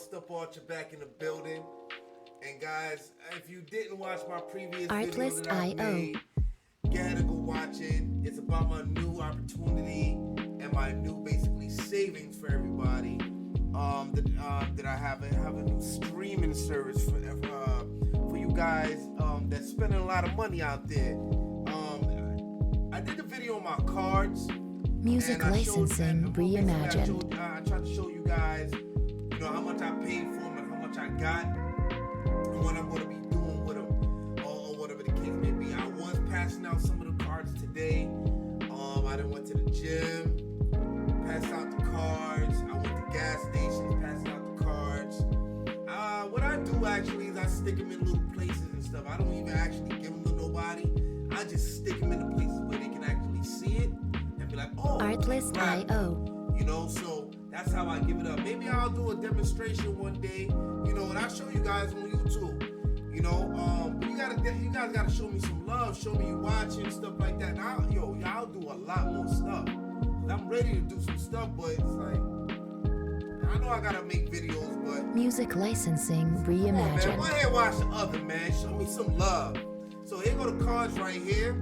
Step Archer back in the building. And guys, if you didn't watch my previous video Artlist that I made, go ahead and go watch it. It's about my new opportunity and my new basically savings for everybody. That I have a new streaming service for you guys that's spending a lot of money out there. I did a video on my cards. Music licensing reimagined. I tried to show you guys, how much I paid for them and how much I got, and what I'm going to be doing with them, or whatever the case may be. I was passing out some of the cards today. I done went to the gym, passed out the cards. I went to gas stations, passed out the cards. What I do actually is I stick them in little places and stuff. I don't even actually give them to nobody. I just stick them in the places where they can actually see it and be like, oh, Artlist.io. So that's how I give it up. Maybe I'll do a demonstration one day, and I'll show you guys on YouTube. But you guys gotta show me some love, show me you watching, stuff like that. Now, y'all do a lot more stuff. I'm ready to do some stuff, but it's like, I know I gotta make videos, but Music licensing reimagined. Come on, man, go ahead and watch the other, man. Show me some love. So here go the cards right here.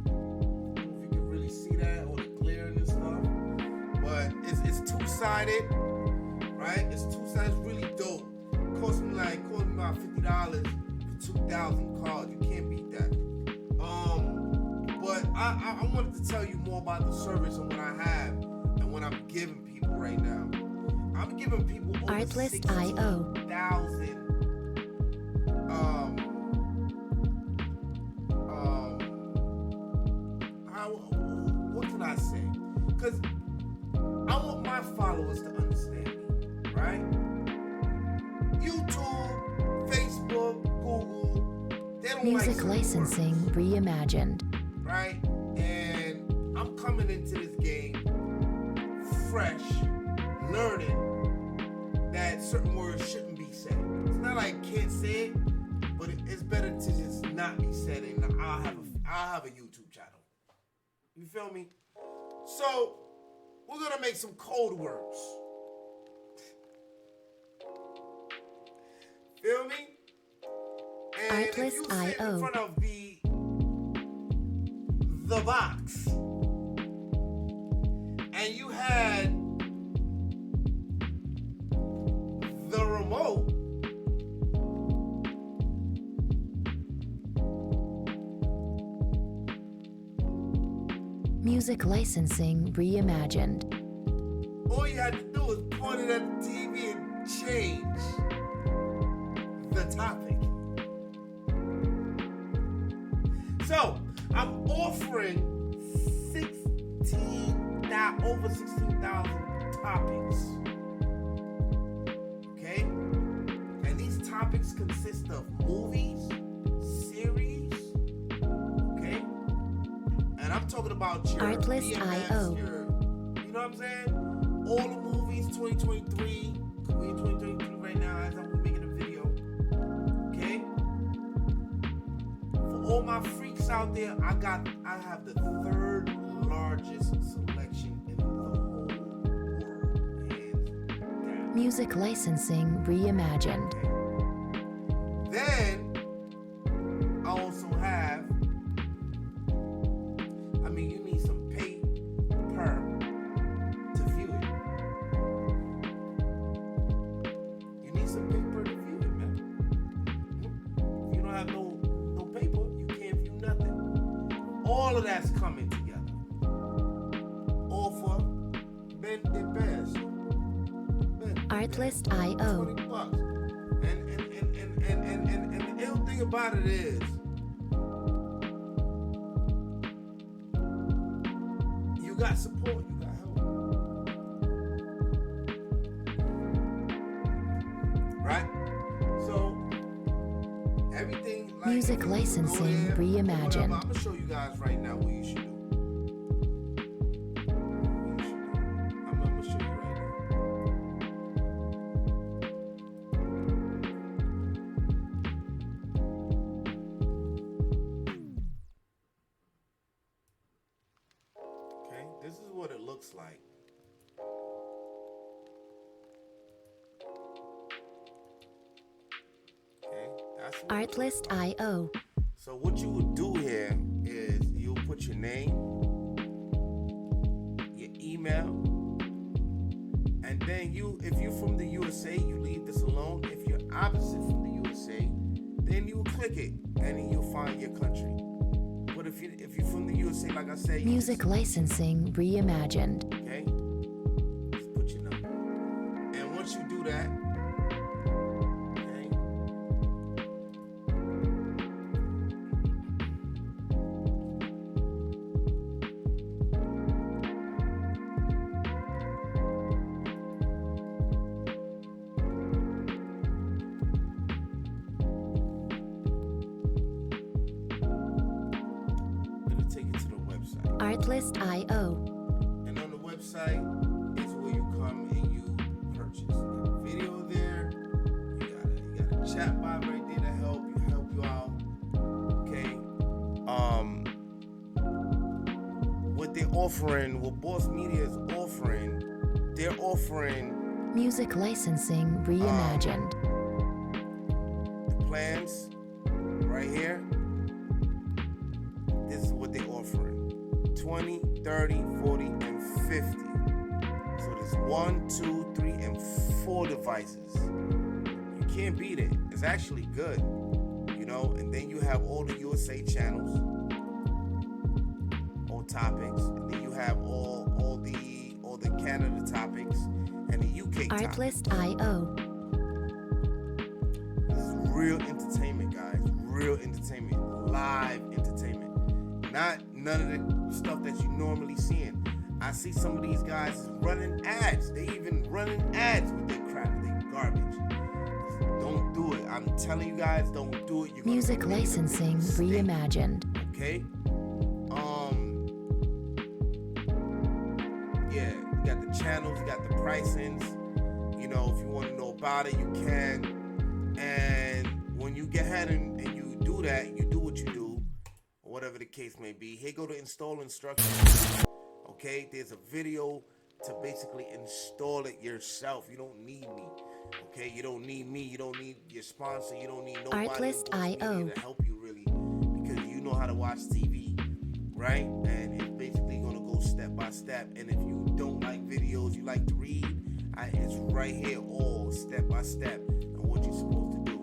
I don't know if you can really see that or the clearing and stuff, but it's two-sided, right? It's two-sided. It's really dope. Cost me about $50 for 2,000 cards. You can't beat that. But I wanted to tell you more about the service and what I have and what I'm giving people right now. I'm giving people over Artlist.io. 16,000 what can I say? Because I want my followers to understand me, right? YouTube, Facebook, Google, they don't Music like licensing reimagined. right? And I'm coming into this game fresh, learning that certain words shouldn't be said. It's not like I can't say it, but it's better to just not be said, and I'll have a YouTube channel. You feel me? So we're gonna make some code words. Feel me? And if you sit in Artlist.io. front of the box, and you had the remote, Music licensing reimagined. all you had to do was point it at the TV and change the topic. So I'm offering over 16,000 topics. Okay? And these topics consist of movies, series, okay? And I'm talking about your Artlist.io. BMFs, you know what I'm saying? All the movies, 2023. We're in 2023 right now as I'm making a video. Okay? For all my freaks out there, I have the third largest selection in the whole world, hands down. Music licensing reimagined. Then I also have, you need some pay per to view it. You need some paper to view it, man. If you don't have no paper, you can't view nothing. All of that's coming together. All for Ben de Best. Artlist.io. $20. And the ill thing about it is, you got support, you got help. Right? So everything like Music licensing reimagined. I'm gonna show you guys right now what you should do. I'm gonna show you right now. Okay, this is what it looks like. That's what it looks like. Artlist.io. So what you would do here is you'll put your name, your email, and then if you're from the USA, you leave this alone. If you're opposite from the USA, then you click it, and then you'll find your country. But if you're from the USA, like I said, Music licensing reimagined. okay, just put your number, and once you do that, okay, it'll take you to the website. Artlist.io. And on the website is where you come and you purchase. You got a video there. You got a chat bot right there to help you out. Okay. What they're offering, what Boss Media is offering, they're offering Music licensing reimagined. the plans right here. This is what they're offering. 20, 30, 40, and 50. So there's 1, 2, 3, and 4 devices. You can't beat it. It's actually good, you know. And then you have all the USA channels, all topics, and then you have all the Canada topics and the UK topics. Artlist.io. This is real entertainment, guys. Real entertainment, live entertainment. Not none of the stuff that you normally seeing. I see some of these guys running ads. They even running ads with their crap, their garbage. Don't do it. I'm telling you guys, don't do it. You're gonna Music make a big licensing mistake, reimagined. okay? Yeah, you got the channels, you got the pricings. You know, if you want to know about it, you can. And when you get ahead and you do that, you do what you do, or whatever the case may be. Here go to install instructions. Okay, there's a video to basically install it yourself. You don't need me. Okay, you don't need me. You don't need your sponsor. You don't need nobody Artlist.io. to help you really, because you know how to watch TV, right? And it's basically gonna go step by step. And if you don't like videos, you like to read, it's right here, all step by step, and what you're supposed to do.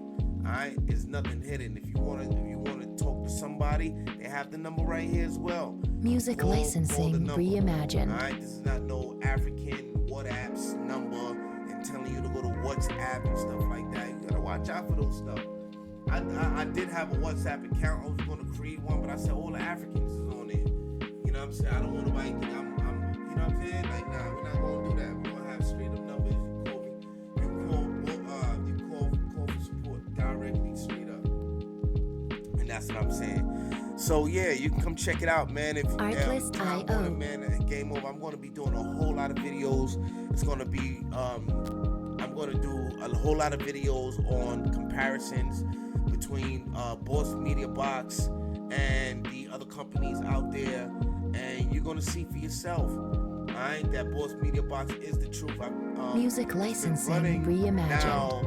All right, it's nothing hidden. If you wanna talk to somebody, they have the number right here as well. Music Call the licensing number. reimagined. All right, this is not no African WhatsApp's number and telling you to go to WhatsApp and stuff like that. You gotta watch out for those stuff. I did have a WhatsApp account. I was gonna create one, but I said all the Africans is on there. You know what I'm saying? I don't want nobody to think I'm you know what I'm saying? Like, nah, we're not gonna do that. We're gonna have straight up numbers. You call for support directly, straight up. And that's what I'm saying. So yeah, you can come check it out, man. If Artlist.io. man, game over. I'm gonna be doing a whole lot of videos. It's gonna be I'm gonna do a whole lot of videos on comparisons between Boss Media Box and the other companies out there, and you're gonna see for yourself. Alright, that Boss Media Box is the truth. Music licensing reimagined. Now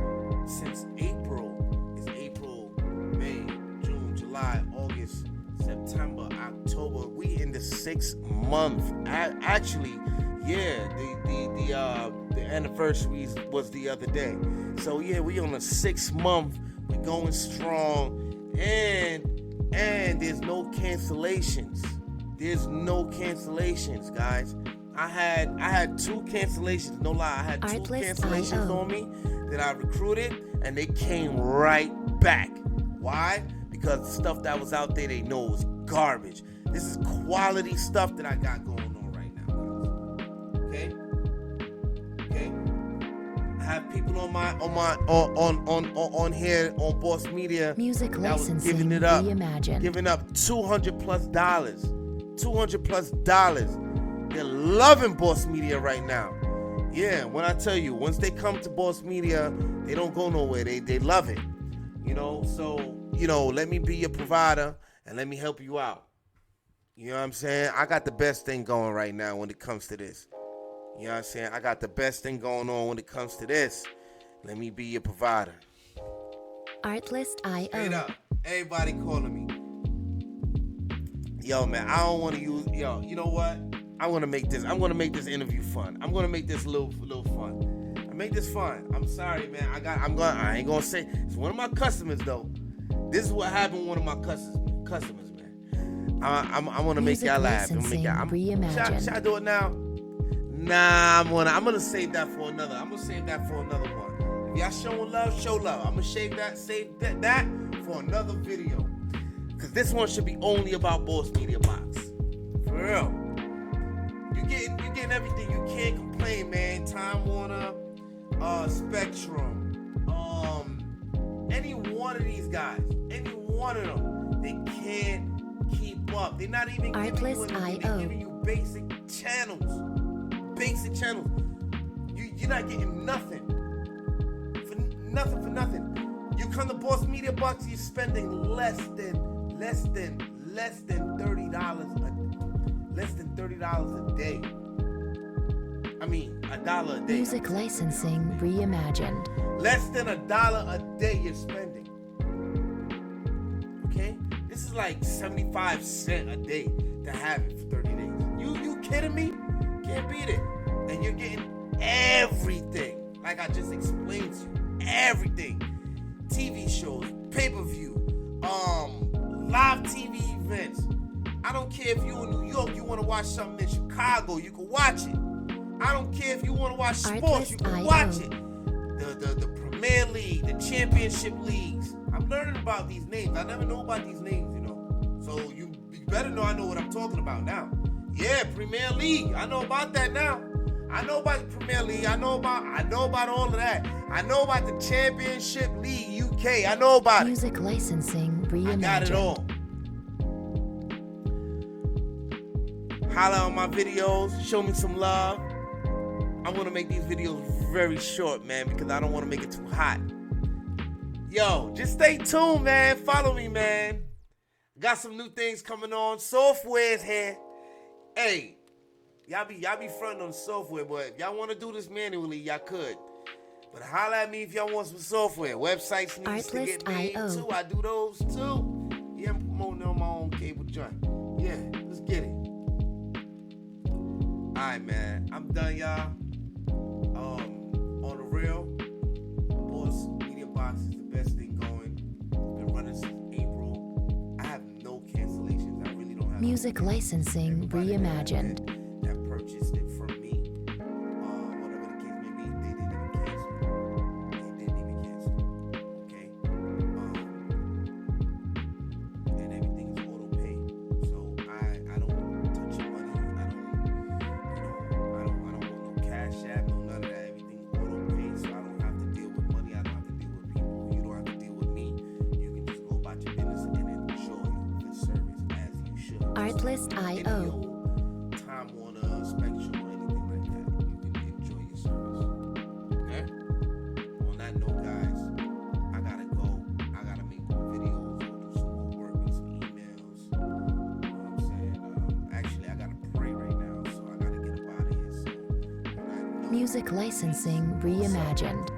since April. It's April, May, June, July, August, September, October. We in the 6th month. Actually, yeah, the anniversary was the other day. So yeah, we on the 6th month. We going strong, and there's no cancellations. There's no cancellations, guys. I had 2 cancellations. No lie, I had 2 cancellations on me that I recruited, and they came right back. Why? Because the stuff that was out there, they know was garbage. This is quality stuff that I got going on right now, guys. Okay. I have people on here on Boss Media Music that was licensing giving it up, reimagined. giving up $200+. $200+. They're loving Boss Media right now. Yeah, when I tell you, once they come to Boss Media, they don't go nowhere. They love it. You know, so, you know, let me be your provider and let me help you out. You know what I'm saying? I got the best thing going right now when it comes to this. You know what I'm saying? I got the best thing going on when it comes to this. Let me be your provider. Artlist.io. Straight up. Everybody calling me. Yo, man, I don't want to use. Yo, you know what? I'm gonna make this interview fun. I'm gonna make this little fun. I make this fun. I'm sorry, man. I ain't gonna say it's one of my customers though. This is what happened. One of my customers, man. I want to make y'all laugh. Reimagined. Should I do it now? Nah, I'm gonna save that for another. I'm gonna save that for another one. If y'all showing love, show love. I'm gonna save that for another video. Cause this one should be only about Boss Media Box. For real. You getting everything. You can't complain, man. Time Warner, Spectrum, any one of these guys, any one of them, they can't keep up. They're not even giving you anything. They're giving you basic channels. You're not getting nothing. For nothing. You come to Boss Media Box, you're spending less than $30 a day. I mean, $1 a day. Music licensing reimagined. Less than $1 a day you're spending. Okay? This is like 75 cents a day to have it for 30 days. You kidding me? Can't beat it. And you're getting everything. Like I just explained to you. Everything. TV shows, pay-per-view, live TV events. I don't care if you're in New York, you want to watch something in Chicago, you can watch it. I don't care if you want to watch sports, you can watch it. The Premier League, the Championship Leagues. I'm learning about these names. I never know about these names, you know. So you better know I know what I'm talking about now. Yeah, Premier League. I know about that now. I know about the Premier League. I know about all of that. I know about the Championship League UK. I know about Music licensing reimagined. I got it all. Holla on my videos. Show me some love. I'm going to make these videos very short, man, because I don't want to make it too hot. Yo, just stay tuned, man. Follow me, man. Got some new things coming on. Software's here. Hey, y'all be fronting on software, but if y'all want to do this manually, y'all could. But holla at me if y'all want some software. Websites need to get made too. I do those too. Yeah, I'm promoting on my own cable joint. Yeah, let's get it. Alright, man. I'm done, y'all. On the real, Boss Media Box is the best thing going. It's been running since April. I have no cancellations. I really don't have Music licensing reimagined. That purchased it from me. Whatever the case may be, they didn't even cancel. Okay? And everything is auto pay. So I don't touch your money. I don't want no cash app, no none of that. Everything auto pay. So I don't have to deal with money. I don't have to deal with people. You don't have to deal with me. You can just go about your business and enjoy the service as you should. Artlist.io. Time Warner, Spectrum, or anything like that. You can enjoy your service. Okay? On that note, guys, I gotta go. I gotta make more videos, do some more work, make some emails. You know what I'm saying? Actually, I gotta pray right now, so I gotta get up out of here. So, on that note, Music licensing reimagined.